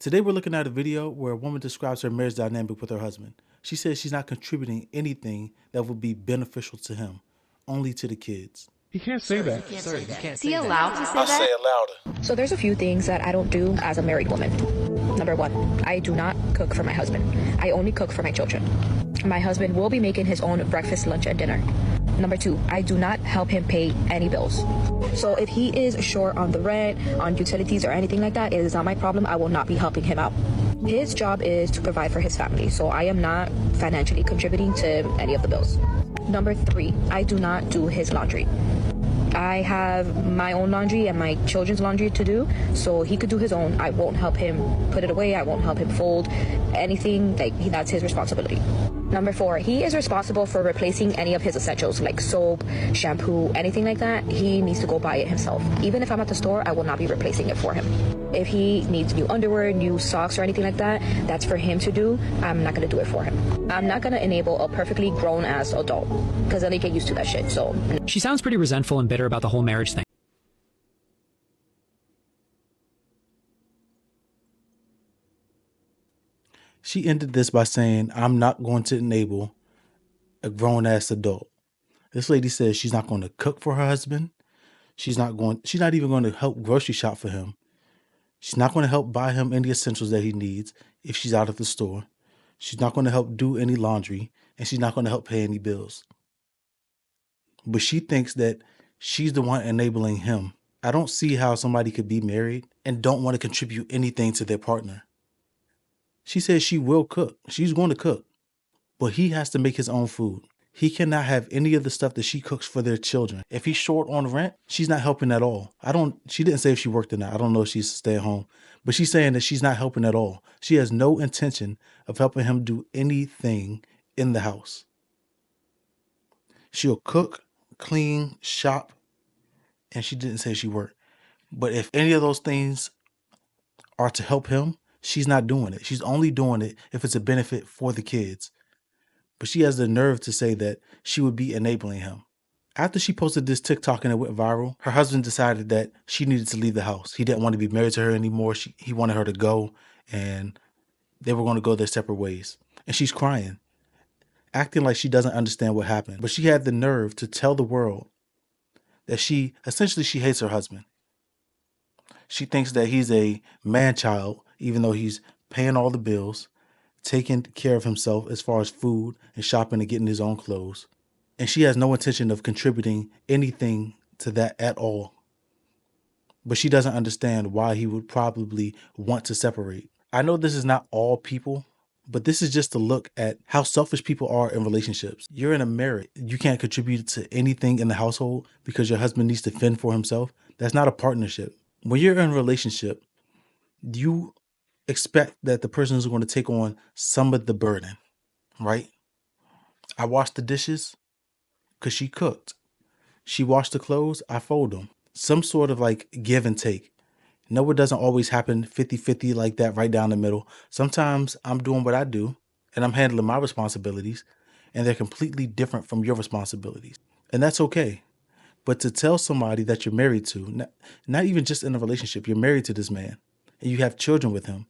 Today we're looking at a video where a woman describes her marriage dynamic with her husband. She says she's not contributing anything that would be beneficial to him, only to the kids. He can't say that. Sir, you can't Is he say that. allowed to say I'll that? say it louder. So there's a few things that I don't do as a married woman. Number one, I do not cook for my husband. I only cook for my children. My husband will be making his own breakfast, lunch, and dinner. Number two, I do not help him pay any bills. So if he is short on the rent, on utilities, or anything like that, it is not my problem. I will not be helping him out. His job is to provide for his family, so I am not financially contributing to any of the bills. Number three, I do not do his laundry. I have my own laundry and my children's laundry to do, so he could do his own. I won't help him put it away. I won't help him fold anything. That's his responsibility. Number four, he is responsible for replacing any of his essentials like soap, shampoo, anything like that. He needs to go buy it himself. Even if I'm at the store, I will not be replacing it for him. If he needs new underwear, new socks, or anything like that, that's for him to do. I'm not going to do it for him. I'm not going to enable a perfectly grown-ass adult because then they get used to that shit. So She sounds pretty resentful and bitter about the whole marriage thing. She ended this by saying, I'm not going to enable a grown-ass adult. This lady says she's not going to cook for her husband. She's not even going to help grocery shop for him. She's not going to help buy him any essentials that he needs if she's out of the store. She's not going to help do any laundry, and she's not going to help pay any bills. But she thinks that she's the one enabling him. I don't see how somebody could be married and don't want to contribute anything to their partner. She says she will cook. She's going to cook, but he has to make his own food. He cannot have any of the stuff that she cooks for their children. If he's short on rent, she's not helping at all. She didn't say if she worked or not. I don't know if she's stay at home, but she's saying that she's not helping at all. She has no intention of helping him do anything in the house. She'll cook, clean, shop, and she didn't say she worked. But if any of those things are to help him, she's not doing it. She's only doing it if it's a benefit for the kids. But she has the nerve to say that she would be enabling him. After she posted this TikTok and it went viral, her husband decided that she needed to leave the house. He didn't want to be married to her anymore. He wanted her to go, and they were going to go their separate ways. And she's crying, acting like she doesn't understand what happened. But she had the nerve to tell the world that she hates her husband. She thinks that he's a man-child, even though he's paying all the bills, taking care of himself as far as food and shopping and getting his own clothes. And she has no intention of contributing anything to that at all. But she doesn't understand why he would probably want to separate. I know this is not all people, but this is just a look at how selfish people are in relationships. You're in a marriage. You can't contribute to anything in the household because your husband needs to fend for himself. That's not a partnership. When you're in a relationship, you expect that the person is going to take on some of the burden, right? I washed the dishes because she cooked. She washed the clothes, I fold them. Some sort of like give and take. No, it doesn't always happen 50-50 like that right down the middle. Sometimes I'm doing what I do and I'm handling my responsibilities and they're completely different from your responsibilities. And that's okay. But to tell somebody that you're married to, not even just in a relationship, you're married to this man and you have children with him,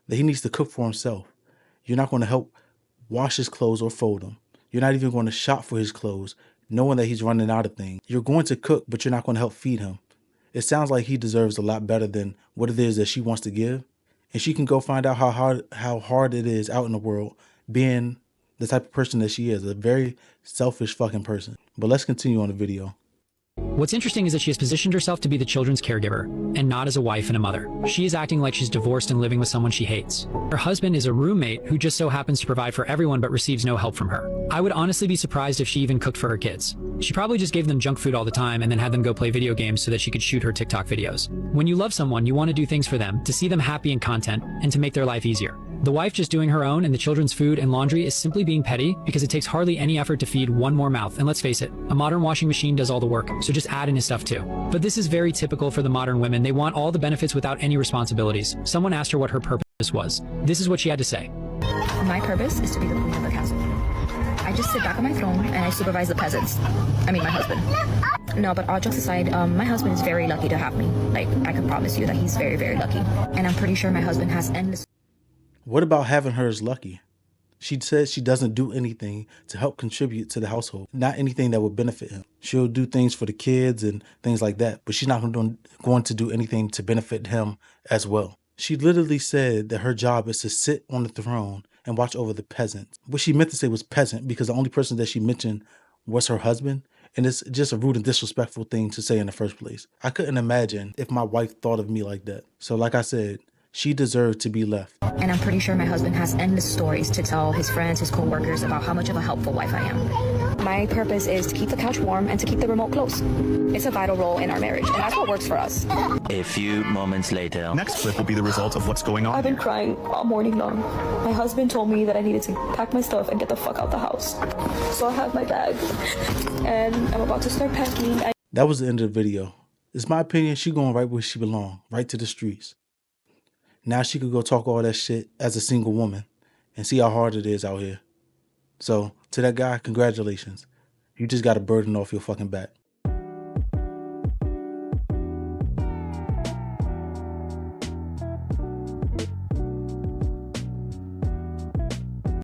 that he needs to cook for himself. You're not going to help wash his clothes or fold them. You're not even going to shop for his clothes, knowing that he's running out of things. You're going to cook, but you're not going to help feed him. It sounds like he deserves a lot better than what it is that she wants to give. And she can go find out how hard it is out in the world being the type of person that she is, a very selfish fucking person. But let's continue on the video. What's interesting is that she has positioned herself to be the children's caregiver, and not as a wife and a mother. She is acting like she's divorced and living with someone she hates. Her husband is a roommate who just so happens to provide for everyone but receives no help from her. I would honestly be surprised if she even cooked for her kids. She probably just gave them junk food all the time and then had them go play video games so that she could shoot her TikTok videos. When you love someone, you want to do things for them, to see them happy and content, and to make their life easier. The wife just doing her own and the children's food and laundry is simply being petty because it takes hardly any effort to feed one more mouth. And let's face it, a modern washing machine does all the work, so just add in his stuff too. But this is very typical for the modern women. They want all the benefits without any responsibilities. Someone asked her what her purpose was. This is what she had to say. my purpose is to be the queen of the castle. I just sit back on my throne and I supervise the peasants. I mean, my husband. No, but all jokes aside, my husband is very lucky to have me. Like, I can promise you that he's very, very lucky. And I'm pretty sure my husband has endless. What about having her as lucky? She says she doesn't do anything to help contribute to the household, not anything that would benefit him. She'll do things for the kids and things like that, but she's not going to do anything to benefit him as well. She literally said that her job is to sit on the throne and watch over the peasants. What she meant to say was peasant because the only person that she mentioned was her husband. And it's just a rude and disrespectful thing to say in the first place. I couldn't imagine if my wife thought of me like that. So like I said, she deserved to be left. And I'm pretty sure my husband has endless stories to tell his friends, his co-workers about how much of a helpful wife I am. My purpose is to keep the couch warm and to keep the remote close. It's a vital role in our marriage, and that's what works for us. A few moments later. Next clip will be the result of what's going on. I've been crying all morning long. My husband told me that I needed to pack my stuff and get the fuck out the house. So I have my bag, and I'm about to start packing. That was the end of the video. It's my opinion, she going right where she belong, right to the streets. Now she could go talk all that shit as a single woman and see how hard it is out here. So to that guy, congratulations. You just got a burden off your fucking back.